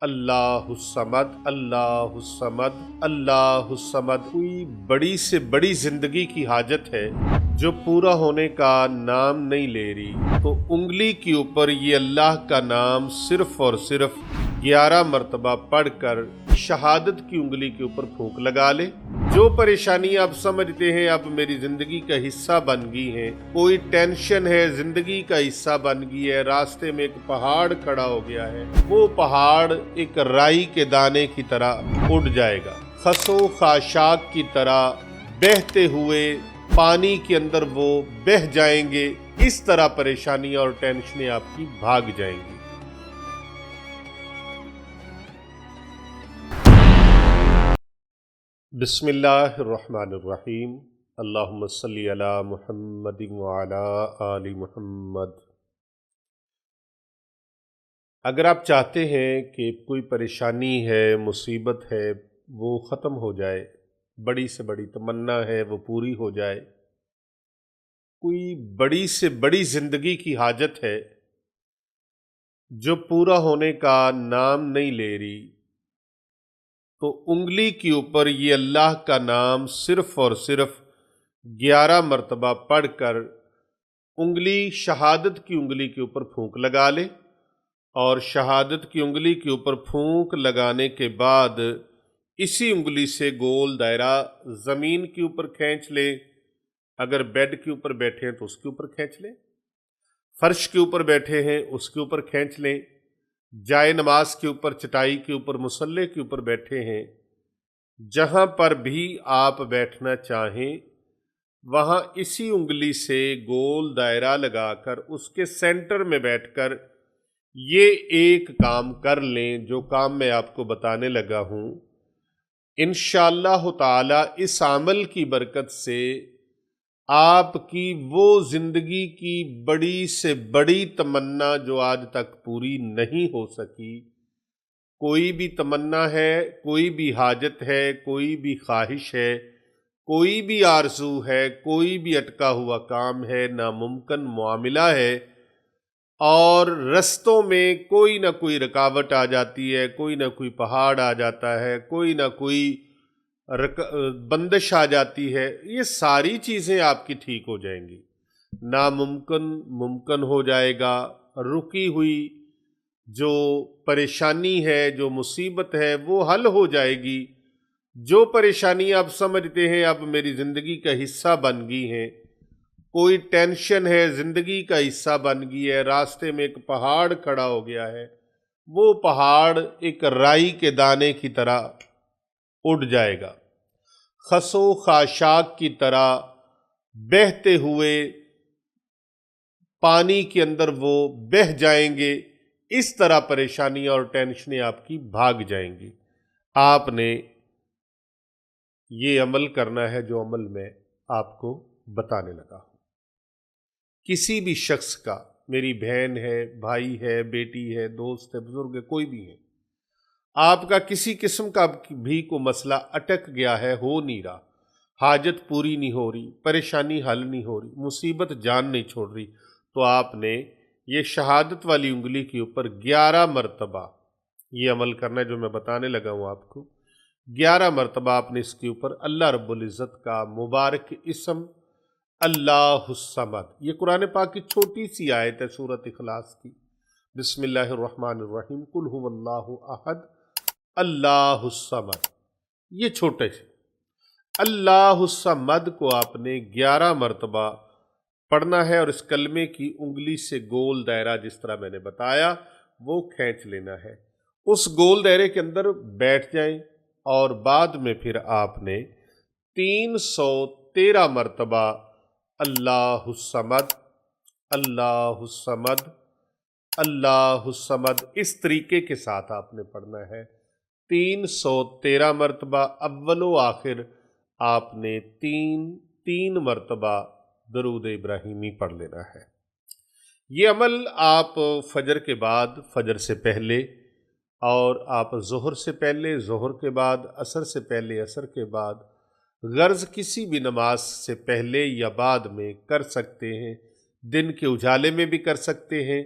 اللہ الصمد اللہ الصمد اللہ الصمد۔ کوئی بڑی سے بڑی زندگی کی حاجت ہے جو پورا ہونے کا نام نہیں لے رہی، تو انگلی کے اوپر یہ اللہ کا نام صرف اور صرف 11 مرتبہ پڑھ کر شہادت کی انگلی کے اوپر پھونک لگا لے۔ جو پریشانی آپ سمجھتے ہیں اب میری زندگی کا حصہ بن گئی ہیں، کوئی ٹینشن ہے زندگی کا حصہ بن گئی ہے، راستے میں ایک پہاڑ کھڑا ہو گیا ہے، وہ پہاڑ ایک رائی کے دانے کی طرح اڑ جائے گا، خسو خاشاک کی طرح بہتے ہوئے پانی کے اندر وہ بہہ جائیں گے۔ اس طرح پریشانیاں اور ٹینشنیں آپ کی بھاگ جائیں گی۔ بسم اللہ الرحمن الرحیم، اللہم صلی علی محمد وعلی آل محمد۔ اگر آپ چاہتے ہیں کہ کوئی پریشانی ہے، مصیبت ہے، وہ ختم ہو جائے، بڑی سے بڑی تمنا ہے وہ پوری ہو جائے، کوئی بڑی سے بڑی زندگی کی حاجت ہے جو پورا ہونے کا نام نہیں لے رہی، تو انگلی کے اوپر یہ اللہ کا نام صرف اور صرف 11 مرتبہ پڑھ کر انگلی شہادت کی انگلی کے اوپر پھونک لگا لے، اور شہادت کی انگلی کے اوپر پھونک لگانے کے بعد اسی انگلی سے گول دائرہ زمین کے اوپر کھینچ لے۔ اگر بیڈ کے اوپر بیٹھے ہیں تو اس کے اوپر کھینچ لیں، فرش کے اوپر بیٹھے ہیں اس کے اوپر کھینچ لیں، جائے نماز کے اوپر، چٹائی کے اوپر، مصلے کے اوپر بیٹھے ہیں، جہاں پر بھی آپ بیٹھنا چاہیں وہاں اسی انگلی سے گول دائرہ لگا کر اس کے سینٹر میں بیٹھ کر یہ ایک کام کر لیں جو کام میں آپ کو بتانے لگا ہوں۔ انشاءاللہ تعالی اس عمل کی برکت سے آپ کی وہ زندگی کی بڑی سے بڑی تمنا جو آج تک پوری نہیں ہو سکی، کوئی بھی تمنا ہے، کوئی بھی حاجت ہے، کوئی بھی خواہش ہے، کوئی بھی آرزو ہے، کوئی بھی اٹکا ہوا کام ہے، ناممکن معاملہ ہے، اور رستوں میں کوئی نہ کوئی رکاوٹ آ جاتی ہے، کوئی نہ کوئی پہاڑ آ جاتا ہے، کوئی نہ کوئی بندش آ جاتی ہے، یہ ساری چیزیں آپ کی ٹھیک ہو جائیں گی۔ ناممکن ممکن ہو جائے گا، رکی ہوئی جو پریشانی ہے، جو مصیبت ہے وہ حل ہو جائے گی۔ جو پریشانی آپ سمجھتے ہیں اب میری زندگی کا حصہ بن گئی ہیں، کوئی ٹینشن ہے زندگی کا حصہ بن گئی ہے، راستے میں ایک پہاڑ کھڑا ہو گیا ہے، وہ پہاڑ ایک رائی کے دانے کی طرح اڑ جائے گا، خسو خاشاک کی طرح بہتے ہوئے پانی کے اندر وہ بہہ جائیں گے۔ اس طرح پریشانیاں اور ٹینشنیں آپ کی بھاگ جائیں گی۔ آپ نے یہ عمل کرنا ہے جو عمل میں آپ کو بتانے لگا ہوں۔ کسی بھی شخص کا، میری بہن ہے، بھائی ہے، بیٹی ہے، دوست ہے، بزرگ ہے، کوئی بھی ہے، آپ کا کسی قسم کا بھی کوئی مسئلہ اٹک گیا ہے، ہو نہیں رہا، حاجت پوری نہیں ہو رہی، پریشانی حل نہیں ہو رہی، مصیبت جان نہیں چھوڑ رہی، تو آپ نے یہ شہادت والی انگلی کے اوپر 11 مرتبہ یہ عمل کرنا ہے جو میں بتانے لگا ہوں آپ کو۔ 11 مرتبہ آپ نے اس کے اوپر اللہ رب العزت کا مبارک اسم اللہ الصمد، یہ قرآن پاک کی چھوٹی سی آیت ہے سورۃ اخلاص کی، بسم اللہ الرحمن الرحیم، قل هو اللہ احد اللہ الصمد، یہ چھوٹے سے اللہ الصمد کو آپ نے 11 مرتبہ پڑھنا ہے، اور اس کلمے کی انگلی سے گول دائرہ جس طرح میں نے بتایا وہ کھینچ لینا ہے، اس گول دائرے کے اندر بیٹھ جائیں، اور بعد میں پھر آپ نے 313 مرتبہ اللہ الصمد اللہ الصمد اللہ الصمد اس طریقے کے ساتھ آپ نے پڑھنا ہے۔ 313 مرتبہ، اول و آخر آپ نے تین مرتبہ درود ابراہیمی پڑھ لینا ہے۔ یہ عمل آپ فجر کے بعد، فجر سے پہلے، اور آپ ظہر سے پہلے، ظہر کے بعد، عصر سے پہلے، عصر کے بعد، غرض کسی بھی نماز سے پہلے یا بعد میں کر سکتے ہیں، دن کے اجالے میں بھی کر سکتے ہیں،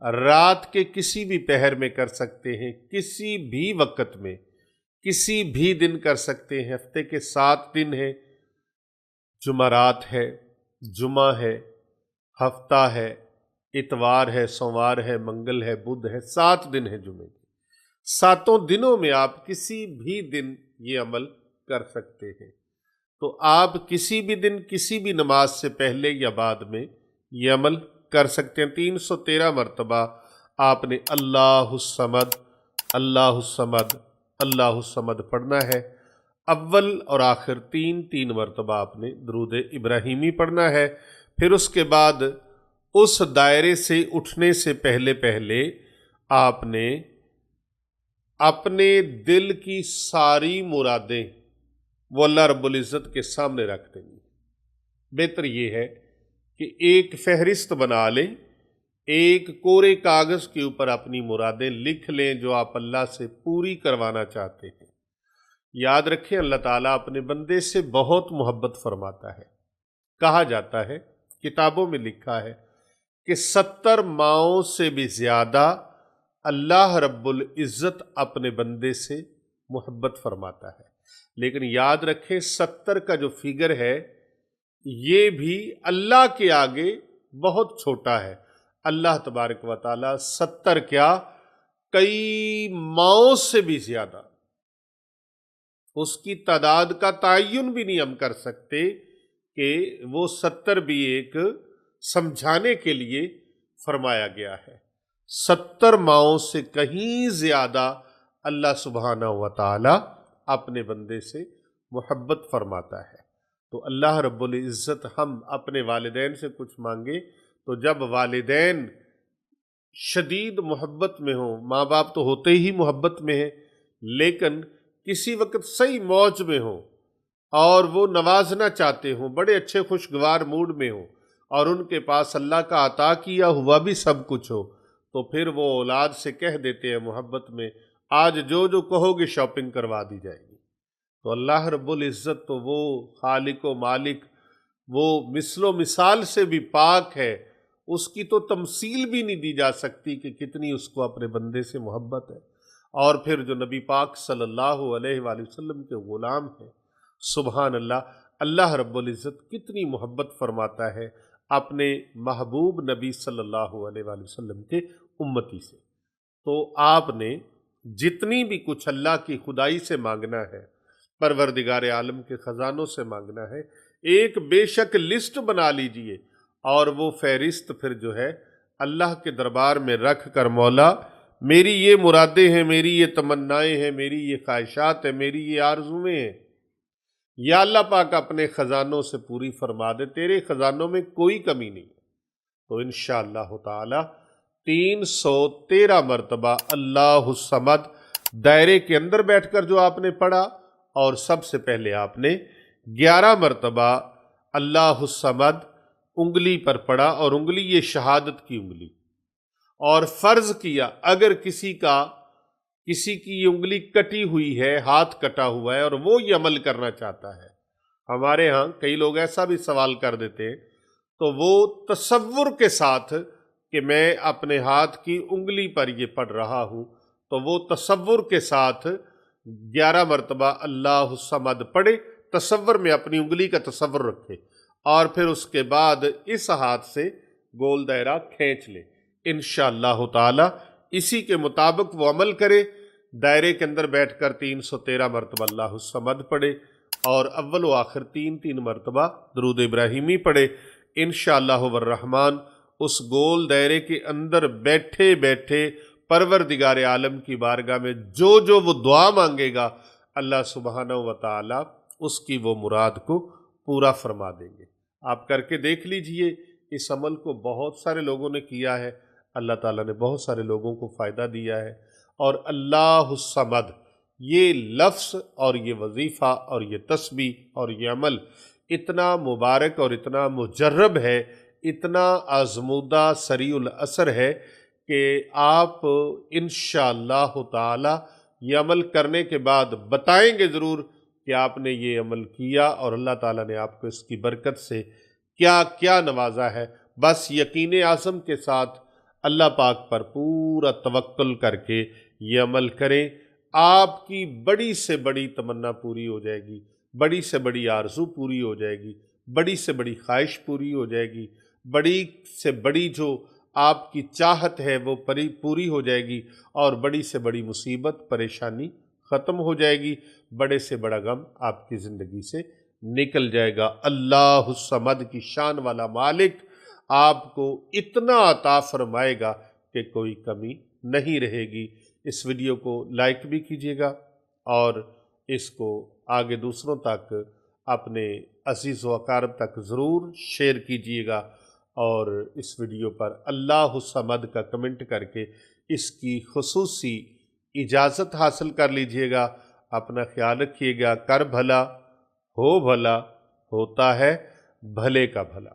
رات کے کسی بھی پہر میں کر سکتے ہیں، کسی بھی وقت میں، کسی بھی دن کر سکتے ہیں۔ ہفتے کے 7 دن ہیں، جمعرات ہے، جمعہ ہے، ہفتہ ہے، اتوار ہے، سوموار ہے، منگل ہے، بدھ ہے، 7 دن ہیں جمعے کے۔ 7 دنوں میں آپ کسی بھی دن یہ عمل کر سکتے ہیں۔ تو آپ کسی بھی دن کسی بھی نماز سے پہلے یا بعد میں یہ عمل کر سکتے ہیں۔ 313 مرتبہ آپ نے اللہ الصمد، اللہ الصمد، اللہ الصمد پڑھنا ہے۔ اول اور آخر 3 مرتبہ آپ نے درود ابراہیمی پڑھنا ہے۔ پھر اس کے بعد اس دائرے سے اٹھنے سے پہلے آپ نے اپنے دل کی ساری مرادیں وہ اللہ رب العزت کے سامنے رکھ دیں گے۔ بہتر یہ ہے کہ ایک فہرست بنا لیں، ایک کورے کاغذ کے اوپر اپنی مرادیں لکھ لیں جو آپ اللہ سے پوری کروانا چاہتے ہیں۔ یاد رکھیں اللہ تعالیٰ اپنے بندے سے بہت محبت فرماتا ہے۔ کہا جاتا ہے، کتابوں میں لکھا ہے کہ 70 ماؤں سے بھی زیادہ اللہ رب العزت اپنے بندے سے محبت فرماتا ہے۔ لیکن یاد رکھیں 70 کا جو فگر ہے یہ بھی اللہ کے آگے بہت چھوٹا ہے۔ اللہ تبارک و تعالیٰ 70 کیا کئی ماؤں سے بھی زیادہ، اس کی تعداد کا تعین بھی نہیں ہم کر سکتے کہ وہ 70 بھی ایک سمجھانے کے لیے فرمایا گیا ہے۔ 70 ماؤں سے کہیں زیادہ اللہ سبحانہ و تعالی اپنے بندے سے محبت فرماتا ہے۔ تو اللہ رب العزت ہم اپنے والدین سے کچھ مانگے تو جب والدین شدید محبت میں ہوں، ماں باپ تو ہوتے ہی محبت میں ہیں، لیکن کسی وقت صحیح موج میں ہوں اور وہ نوازنا چاہتے ہوں، بڑے اچھے خوشگوار موڈ میں ہوں اور ان کے پاس اللہ کا عطا کیا ہوا بھی سب کچھ ہو، تو پھر وہ اولاد سے کہہ دیتے ہیں محبت میں، آج جو جو کہو گے شاپنگ کروا دی جائے گی۔ تو اللہ رب العزت تو وہ خالق و مالک، وہ مثل و مثال سے بھی پاک ہے، اس کی تو تمثیل بھی نہیں دی جا سکتی کہ کتنی اس کو اپنے بندے سے محبت ہے۔ اور پھر جو نبی پاک صلی اللہ علیہ وآلہ وسلم کے غلام ہیں، سبحان اللہ، اللہ رب العزت کتنی محبت فرماتا ہے اپنے محبوب نبی صلی اللہ علیہ وآلہ وسلم کے امتی سے۔ تو آپ نے جتنی بھی کچھ اللہ کی خدائی سے مانگنا ہے، پروردگار عالم کے خزانوں سے مانگنا ہے، ایک بے شک لسٹ بنا لیجئے اور وہ فہرست پھر جو ہے اللہ کے دربار میں رکھ کر، مولا میری یہ مرادیں ہیں، میری یہ تمنائیں ہیں، میری یہ خواہشات ہیں، میری یہ آرزویں ہیں، یا اللہ پاک اپنے خزانوں سے پوری فرما دے، تیرے خزانوں میں کوئی کمی نہیں ہے۔ تو انشاءاللہ تعالی 313 مرتبہ اللہ الصمد دائرے کے اندر بیٹھ کر جو آپ نے پڑھا، اور سب سے پہلے آپ نے 11 مرتبہ اللہ الصمد انگلی پر پڑھا، اور انگلی یہ شہادت کی انگلی، اور فرض کیا اگر کسی کی یہ انگلی کٹی ہوئی ہے، ہاتھ کٹا ہوا ہے اور وہ یہ عمل کرنا چاہتا ہے، ہمارے ہاں کئی لوگ ایسا بھی سوال کر دیتے ہیں، تو وہ تصور کے ساتھ کہ میں اپنے ہاتھ کی انگلی پر یہ پڑھ رہا ہوں، تو وہ تصور کے ساتھ 11 مرتبہ اللہ الصمد پڑھے، تصور میں اپنی انگلی کا تصور رکھے، اور پھر اس کے بعد اس ہاتھ سے گول دائرہ کھینچ لے۔ انشاءاللہ تعالی اسی کے مطابق وہ عمل کرے، دائرے کے اندر بیٹھ کر 313 مرتبہ اللہ الصمد پڑھے اور اول و آخر 3 مرتبہ درود ابراہیمی پڑھے۔ انشاءاللہ والرحمن اس گول دائرے کے اندر بیٹھے بیٹھے پروردگار عالم کی بارگاہ میں جو جو وہ دعا مانگے گا، اللہ سبحانہ و تعالی اس کی وہ مراد کو پورا فرما دیں گے۔ آپ کر کے دیکھ لیجئے، اس عمل کو بہت سارے لوگوں نے کیا ہے، اللہ تعالیٰ نے بہت سارے لوگوں کو فائدہ دیا ہے، اور اللہ الصمد یہ لفظ اور یہ وظیفہ اور یہ تسبیح اور یہ عمل اتنا مبارک اور اتنا مجرب ہے، اتنا آزمودہ سریع الاثر ہے کہ آپ انشاءاللہ تعالی یہ عمل کرنے کے بعد بتائیں گے ضرور کہ آپ نے یہ عمل کیا اور اللہ تعالیٰ نے آپ کو اس کی برکت سے کیا کیا نوازا ہے۔ بس یقین عظم کے ساتھ اللہ پاک پر پورا توکل کر کے یہ عمل کریں، آپ کی بڑی سے بڑی تمنا پوری ہو جائے گی، بڑی سے بڑی آرزو پوری ہو جائے گی، بڑی سے بڑی خواہش پوری ہو جائے گی، بڑی سے بڑی جو آپ کی چاہت ہے وہ پوری ہو جائے گی، اور بڑی سے بڑی مصیبت پریشانی ختم ہو جائے گی، بڑے سے بڑا غم آپ کی زندگی سے نکل جائے گا۔ اللہ الصمد کی شان والا مالک آپ کو اتنا عطا فرمائے گا کہ کوئی کمی نہیں رہے گی۔ اس ویڈیو کو لائک بھی کیجیے گا، اور اس کو آگے دوسروں تک، اپنے عزیز و اقارب تک ضرور شیئر کیجیے گا، اور اس ویڈیو پر اللہ الصمد کا کمنٹ کر کے اس کی خصوصی اجازت حاصل کر لیجیے گا۔ اپنا خیال رکھیے گا، کر بھلا ہو بھلا، ہوتا ہے بھلے کا بھلا۔